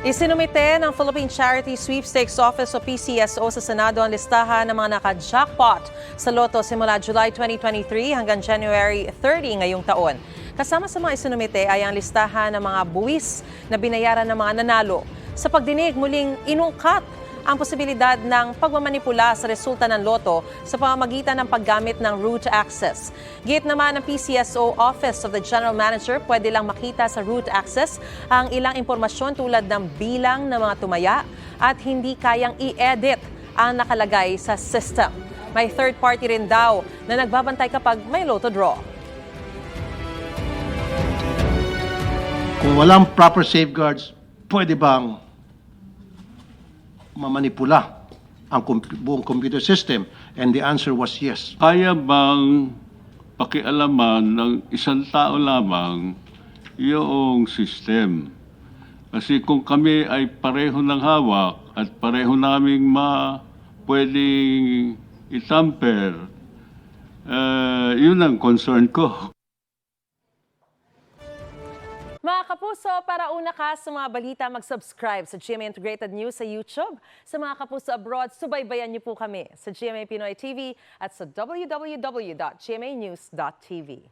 Isinumite ng Philippine Charity Sweepstakes Office o PCSO sa Senado ang listahan ng mga naka-jackpot sa loto simula July 2023 hanggang January 30 ngayong taon. Kasama sa mga isinumite ay ang listahan ng mga buwis na binayaran ng mga nanalo. Sa pagdinig, muling inungkat ang posibilidad ng pagmamanipula sa resulta ng loto sa pamamagitan ng paggamit ng root access. Git naman ng PCSO Office of the General Manager, pwede lang makita sa root access ang ilang impormasyon tulad ng bilang ng mga tumaya at hindi kayang i-edit ang nakalagay sa system. May third party rin daw na nagbabantay kapag may loto draw. Kung walang proper safeguards, pwede bang mamanipula ang buong computer system? And the answer was yes. Kaya bang pakialaman ng isang tao lamang yung system? Kasi kung kami ay pareho ng hawak at pareho naming pwedeng itamper, yun ang concern ko. Mga kapuso, para una ka sa mga balita, mag-subscribe sa GMA Integrated News sa YouTube. Sa mga kapuso abroad, subaybayan niyo po kami sa GMA Pinoy TV at sa www.gmanews.tv.